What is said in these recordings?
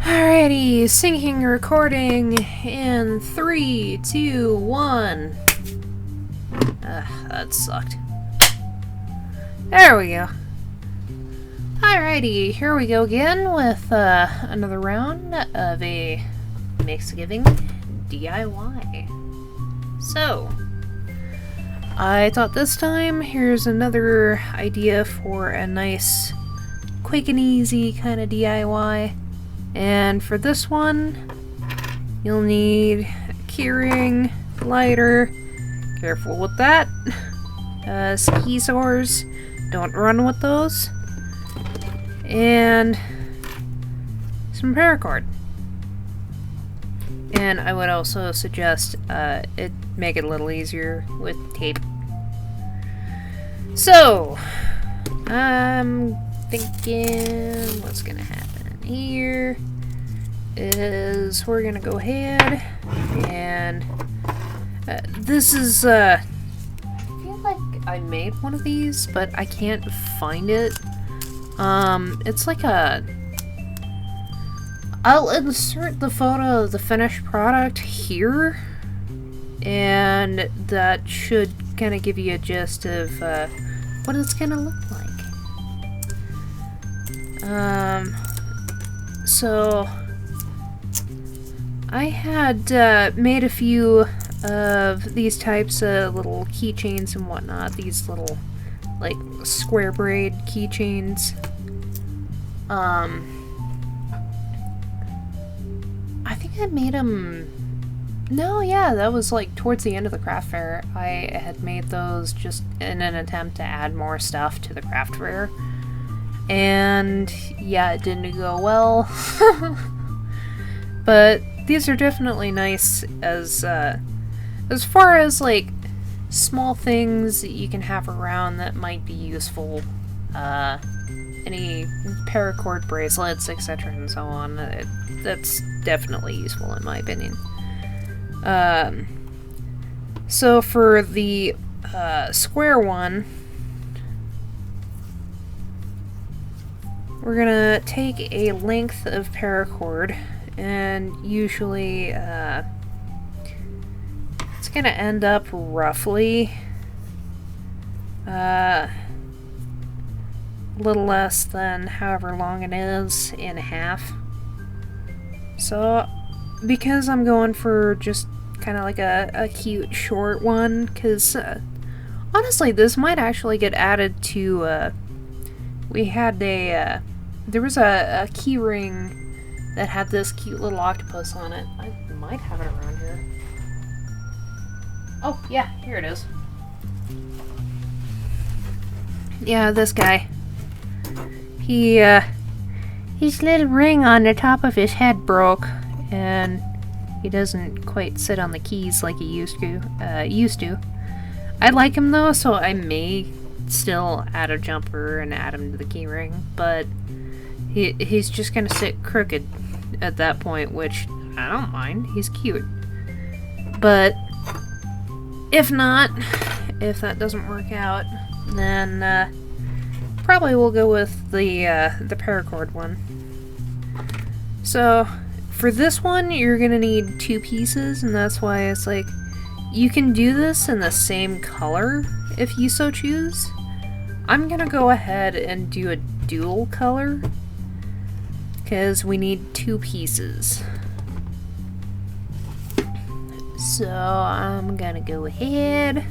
Alrighty, syncing recording in 3, 2, 1. That sucked. There we go. Alrighty, here we go again with another round of a Mixgiving DIY. So, I thought this time, here's another idea for a nice, quick and easy kind of DIY. And for this one, you'll need a keyring, lighter, careful with that, ski sores, don't run with those, and some paracord. And I would also suggest it make it a little easier with tape. So, I'm thinking what's gonna happen here is we're gonna go ahead and this is I feel like I made one of these, but I can't find it. It's like I'll insert the photo of the finished product here, and that should kind of give you a gist of what it's gonna look like. So I had made a few of these types of little keychains and whatnot, these little like square braid keychains. I think I made them, no, yeah, that was like towards the end of the craft fair. I had made those just in an attempt to add more stuff to the craft fair. And yeah, it didn't go well. But these are definitely nice as far as like small things that you can have around that might be useful. Any paracord bracelets, etc. and so on. That's definitely useful in my opinion. So for the square one, we're gonna take a length of paracord, and usually it's gonna end up roughly a little less than however long it is in half. So because I'm going for just kind of like a cute short one, because honestly this might actually get added to we had a there was a key ring that had this cute little octopus on it. I might have it around here. Oh yeah, here it is. Yeah, this guy. His little ring on the top of his head broke, and he doesn't quite sit on the keys like he used to. I like him though, so I may still add a jumper and add him to the key ring, but he's just gonna sit crooked at that point, which I don't mind. He's cute. But if not, if that doesn't work out, then probably we'll go with the paracord one. So for this one, you're gonna need 2 pieces, and that's why it's like you can do this in the same color if you so choose. I'm gonna go ahead and do a dual color because we need 2 pieces. So I'm gonna go ahead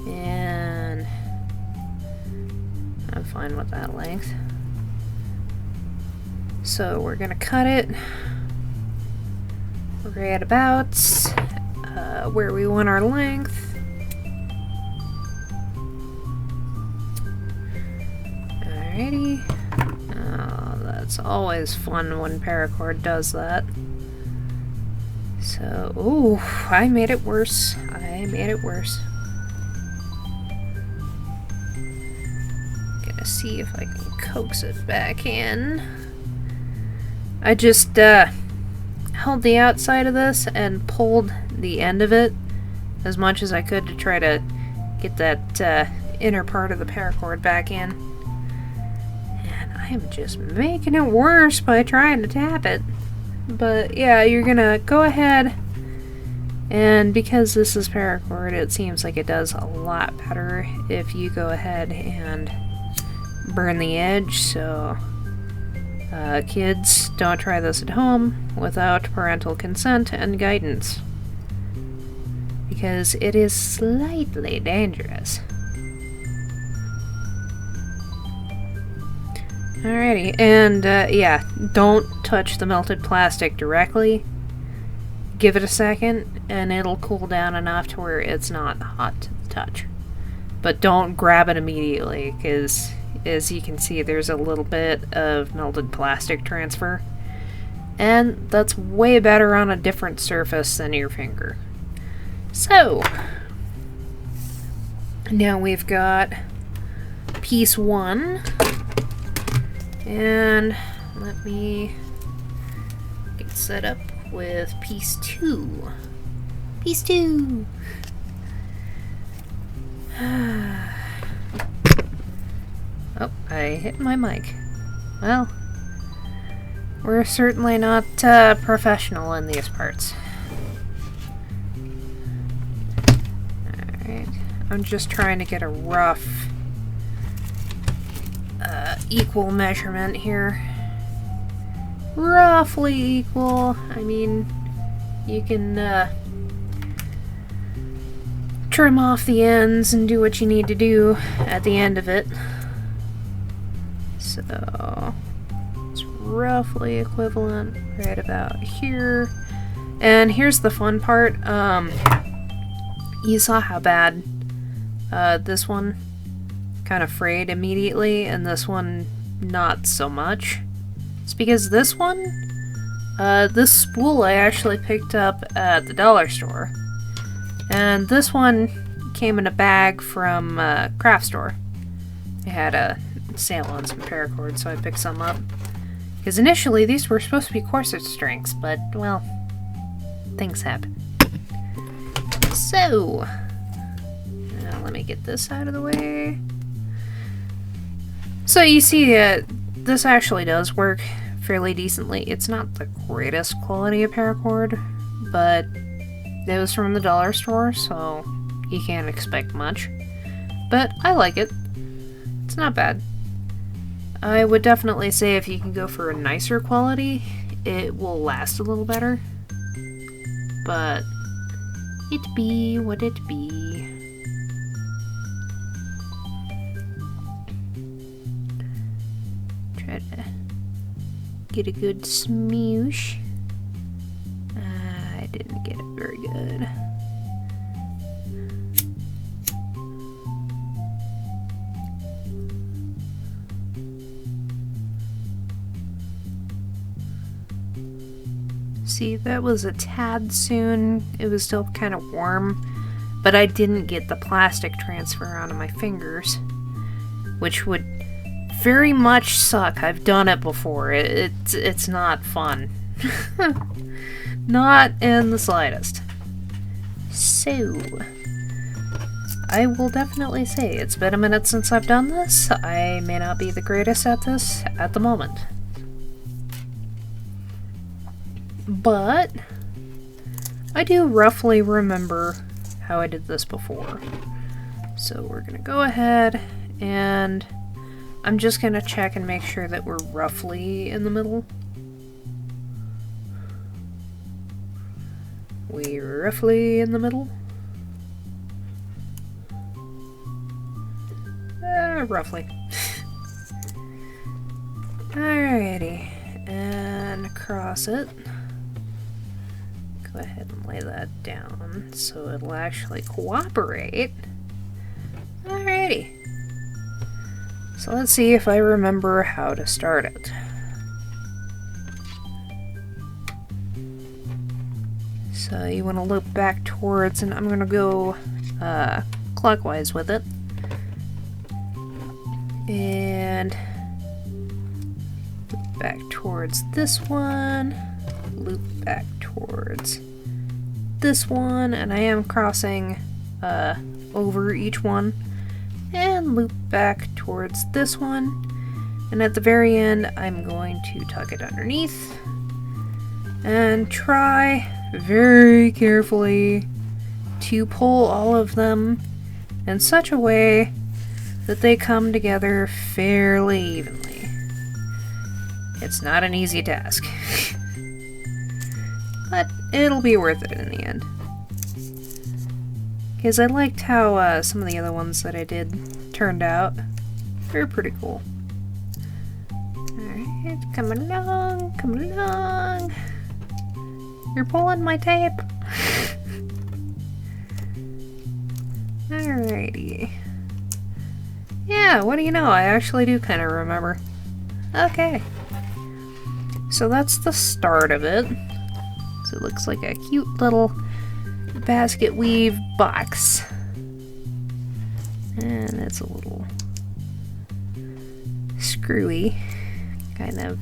and I'm fine with that length. So we're gonna cut it right about where we want our length. Alrighty. Oh, that's always fun when paracord does that. So, ooh, I made it worse. I made it worse. Gonna see if I can coax it back in. I just held the outside of this and pulled the end of it as much as I could to try to get that inner part of the paracord back in. And I'm just making it worse by trying to tap it. But yeah, you're gonna go ahead, and because this is paracord, it seems like it does a lot better if you go ahead and burn the edge. So kids, don't try this at home without parental consent and guidance, because it is slightly dangerous. Alrighty, and yeah, don't touch the melted plastic directly. Give it a second, and it'll cool down enough to where it's not hot to the touch. But don't grab it immediately, because as you can see, there's a little bit of melted plastic transfer. And that's way better on a different surface than your finger. So, now we've got piece 1. And let me get set up with piece 2. Piece 2! Oh, I hit my mic. Well, we're certainly not professional in these parts. Alright, I'm just trying to get a rough equal measurement here. Roughly equal. I mean, you can trim off the ends and do what you need to do at the end of it. So it's roughly equivalent right about here. And here's the fun part. You saw how bad this one kind of frayed immediately, and this one not so much. It's because this one, this spool I actually picked up at the dollar store, and this one came in a bag from a craft store. They had a sale on some paracord, so I picked some up. Because initially these were supposed to be corset strings, but, well, things happen. So, let me get this out of the way. So you see, this actually does work fairly decently. It's not the greatest quality of paracord, but it was from the dollar store, so you can't expect much. But I like it. It's not bad. I would definitely say if you can go for a nicer quality, it will last a little better. But it be what it be. Try to get a good smoosh. I didn't get it very good. See, that was a tad soon. It was still kind of warm, but I didn't get the plastic transfer onto my fingers, which would very much suck. I've done it before. It's not fun. Not in the slightest. So, I will definitely say it's been a minute since I've done this. I may not be the greatest at this at the moment. But I do roughly remember how I did this before. So we're gonna go ahead and I'm just gonna check and make sure that we're roughly in the middle. We're roughly in the middle. Roughly. Alrighty, and across it. Go ahead and lay that down so it'll actually cooperate. Alrighty. So let's see if I remember how to start it. So you want to look back towards, and I'm going to go clockwise with it. And loop back towards this one. Loop back towards this one, and I am crossing over each one, and loop back towards this one, And at the very end, I'm going to tuck it underneath and try very carefully to pull all of them in such a way that they come together fairly evenly. It's not an easy task, but it'll be worth it in the end. Because I liked how some of the other ones that I did turned out. They're pretty cool. Alright, come along, come along. You're pulling my tape. Alrighty. Yeah, what do you know? I actually do kind of remember. Okay. So that's the start of it. So it looks like a cute little basket weave box. And it's a little screwy. Kind of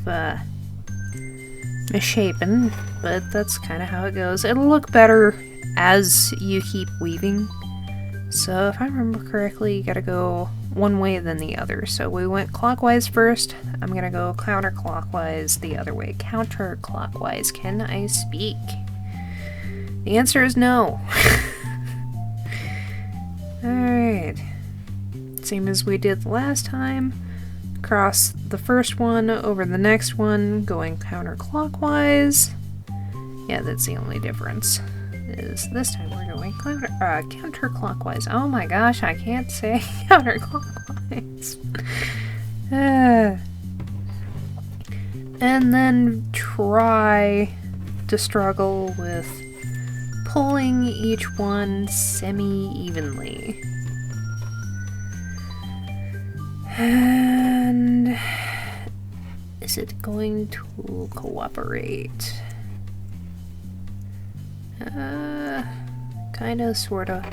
misshapen, but that's kind of how it goes. It'll look better as you keep weaving. So if I remember correctly, you gotta go one way then the other. So we went clockwise first. I'm gonna go counterclockwise the other way. Counterclockwise. Can I speak? The answer is no. Alright. Same as we did last time. Cross the first one over the next one, going counterclockwise. Yeah, that's the only difference. Is this time we're going counterclockwise. Oh my gosh, I can't say counterclockwise. And then try to struggle with pulling each one semi-evenly. And is it going to cooperate? Kinda, sorta.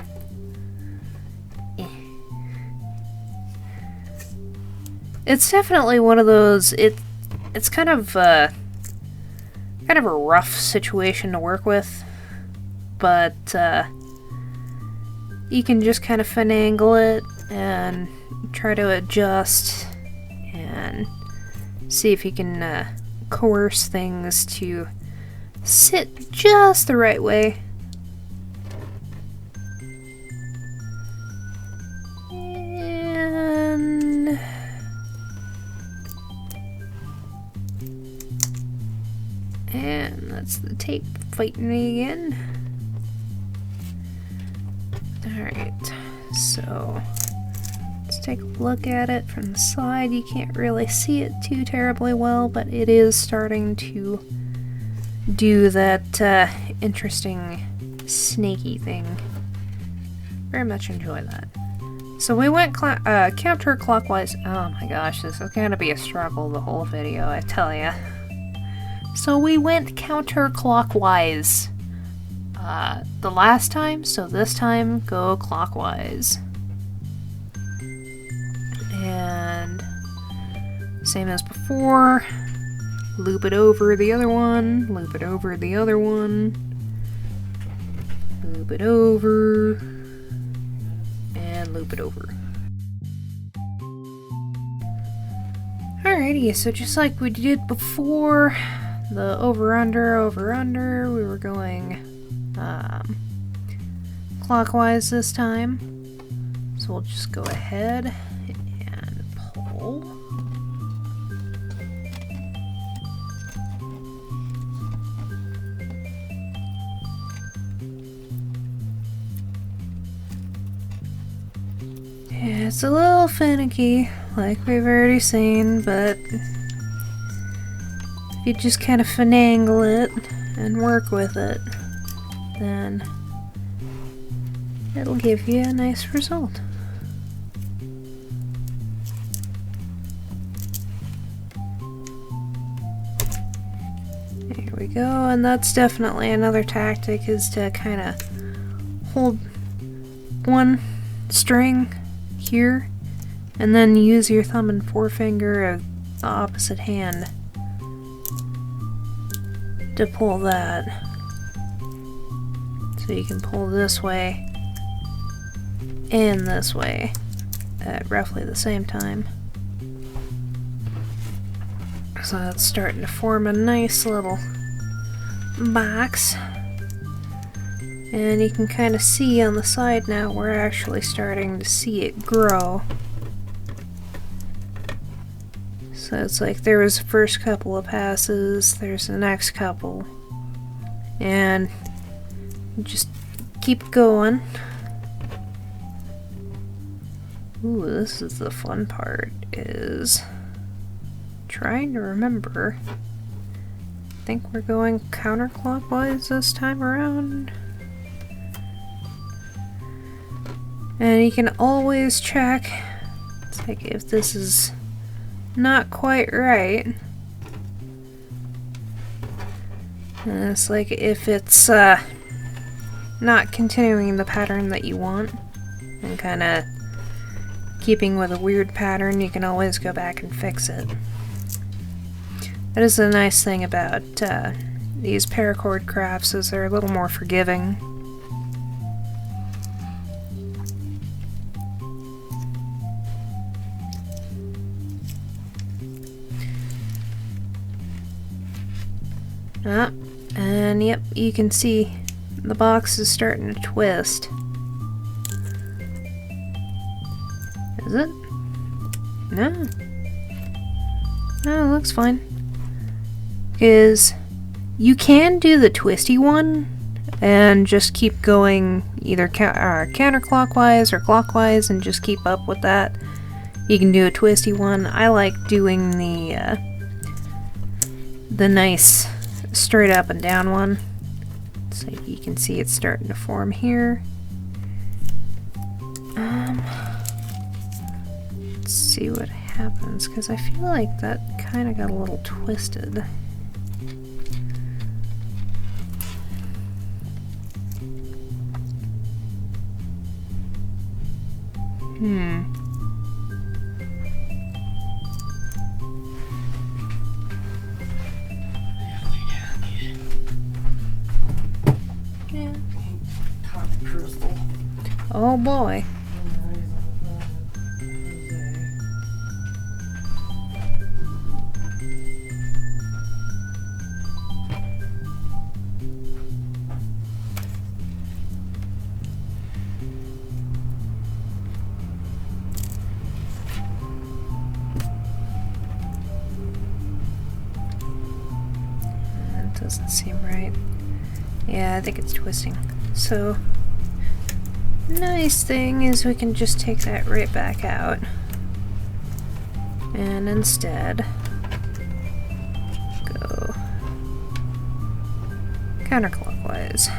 It's definitely one of those, it's kind of a rough situation to work with, but you can just kind of finagle it and try to adjust and see if you can coerce things to sit just the right way. And that's the tape fighting me again. Alright, so let's take a look at it from the side. You can't really see it too terribly well, but it is starting to do that interesting snaky thing. Very much enjoy that. So we went counterclockwise. Oh my gosh, this is gonna be a struggle the whole video, I tell ya. So we went counterclockwise the last time, so this time go clockwise. And same as before, loop it over the other one, loop it over the other one, loop it over, and loop it over. Alrighty, so just like we did before, the over-under, we were going clockwise this time. So we'll just go ahead and pull. Yeah, it's a little finicky, like we've already seen, but if you just kind of finagle it and work with it, then it'll give you a nice result. There we go, and that's definitely another tactic, is to kind of hold one string here and then use your thumb and forefinger of the opposite hand to pull that. So you can pull this way and this way at roughly the same time. So it's starting to form a nice little box. And you can kind of see on the side now, we're actually starting to see it grow. So it's like there was the first couple of passes, there's the next couple, and just keep going. Ooh, this is the fun part, is trying to remember. I think we're going counterclockwise this time around. And you can always check, it's like if this is not quite right. And it's like if it's not continuing the pattern that you want and kind of keeping with a weird pattern, you can always go back and fix it. That is the nice thing about these paracord crafts, is they're a little more forgiving. And yep, you can see the box is starting to twist. Is it? No. No, it looks fine. Because you can do the twisty one and just keep going either counterclockwise or clockwise and just keep up with that. You can do a twisty one. I like doing the nice straight up and down one. So you can see it's starting to form here. Let's see what happens, because I feel like that kind of got a little twisted. Yeah. Oh boy. Doesn't seem right. Yeah, I think it's twisting. So, nice thing is we can just take that right back out. And instead, go counterclockwise.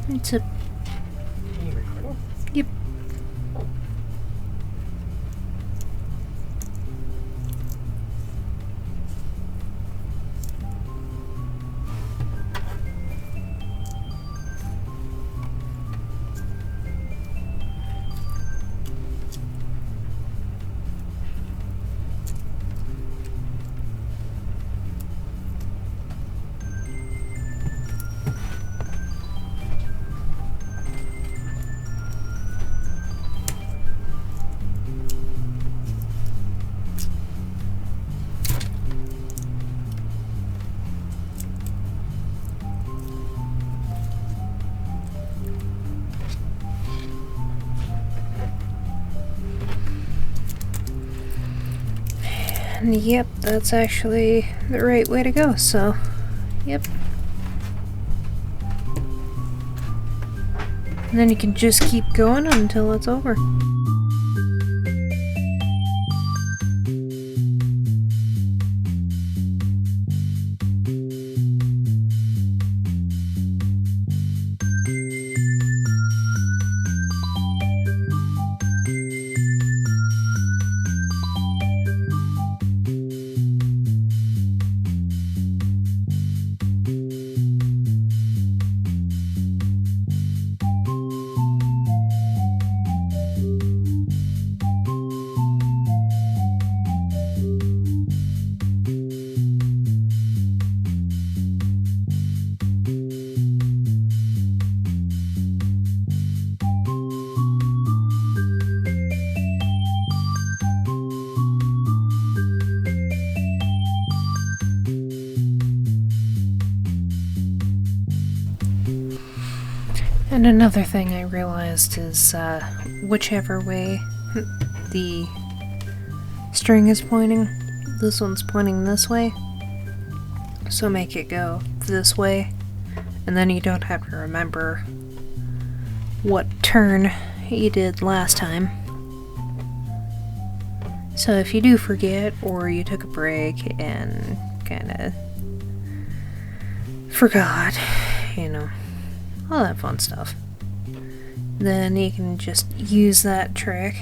It's a... Yep. And yep, that's actually the right way to go, so, yep. And then you can just keep going until it's over. And another thing I realized is whichever way the string is pointing, this one's pointing this way, so make it go this way, and then you don't have to remember what turn you did last time. So if you do forget, or you took a break and kinda forgot, you know, all that fun stuff, then you can just use that trick.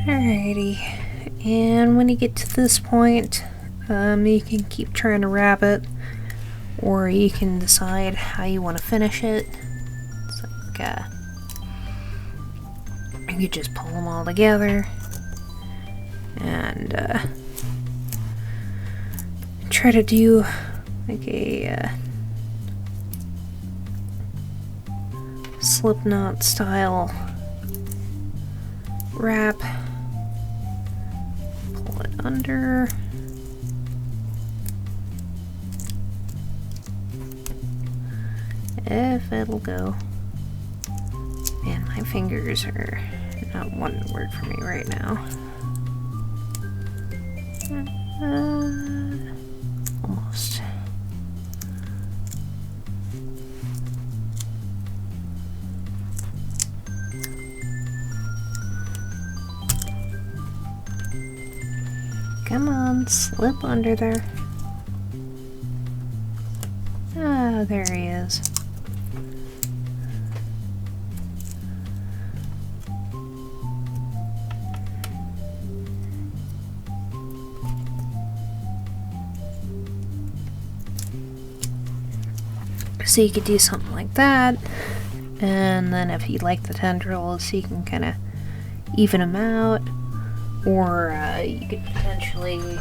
Alrighty, and when you get to this point, you can keep trying to wrap it, or you can decide how you want to finish it. It's like, you just pull them all together, and try to do like a slip knot style wrap. Pull it under. If it'll go. Man, my fingers are not wanting to work for me right now. Almost. Come on, slip under there. Ah, there he is. So you could do something like that, and then if you like the tendrils, you can kind of even them out, or you could potentially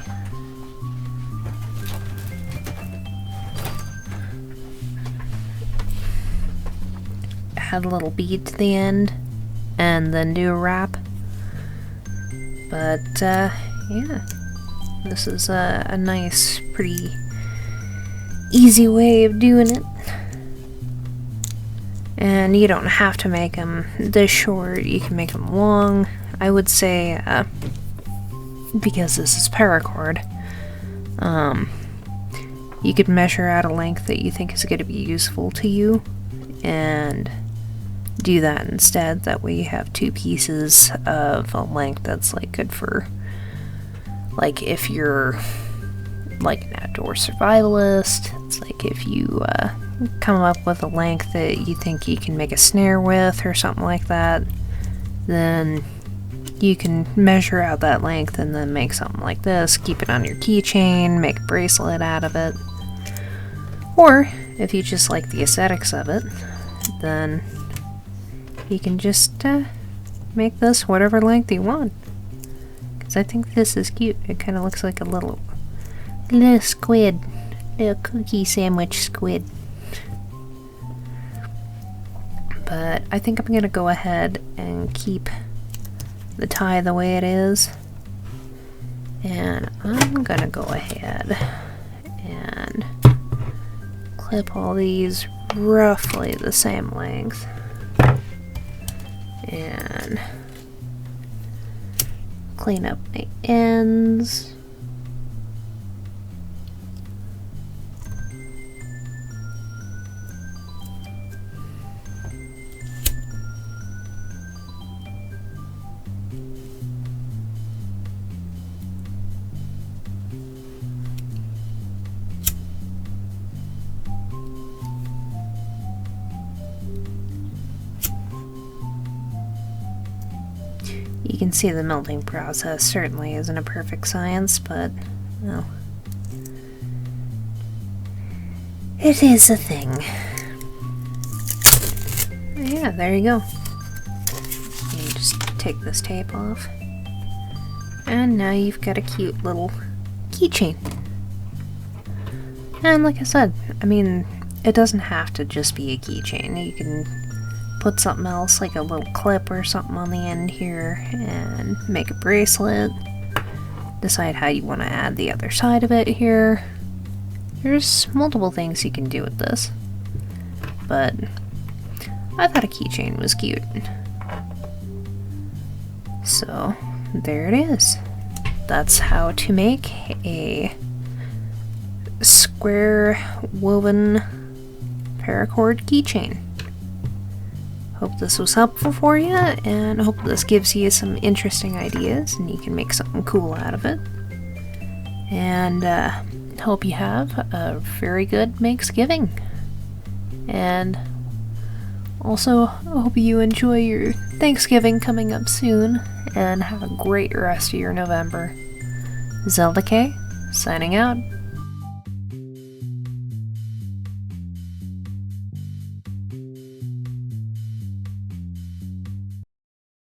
add a little bead to the end and then do a wrap. But yeah, this is a nice, pretty easy way of doing it. And you don't have to make them this short, you can make them long. I would say, because this is paracord, you could measure out a length that you think is going to be useful to you, and do that instead. That way you have two pieces of a length that's like good for, like, if you're like an outdoor survivalist. It's like if you come up with a length that you think you can make a snare with or something like that, then you can measure out that length and then make something like this, keep it on your keychain, make a bracelet out of it. Or if you just like the aesthetics of it, then you can just make this whatever length you want. Because I think this is cute. It kind of looks like a little squid, little cookie sandwich squid. But I think I'm going to go ahead and keep the tie the way it is. And I'm going to go ahead and clip all these roughly the same length. And clean up my ends. You can see the melting process certainly isn't a perfect science, but, well, it is a thing. Yeah, there you go. You just take this tape off. And now you've got a cute little keychain. And like I said, I mean, it doesn't have to just be a keychain. You can put something else, like a little clip or something on the end here, and make a bracelet. Decide how you want to add the other side of it here. There's multiple things you can do with this. But I thought a keychain was cute. So there it is. That's how to make a square woven paracord keychain. Hope this was helpful for you, and hope this gives you some interesting ideas and you can make something cool out of it. And hope you have a very good Thanksgiving. And also, I hope you enjoy your Thanksgiving coming up soon, and have a great rest of your November. Zelda K, signing out.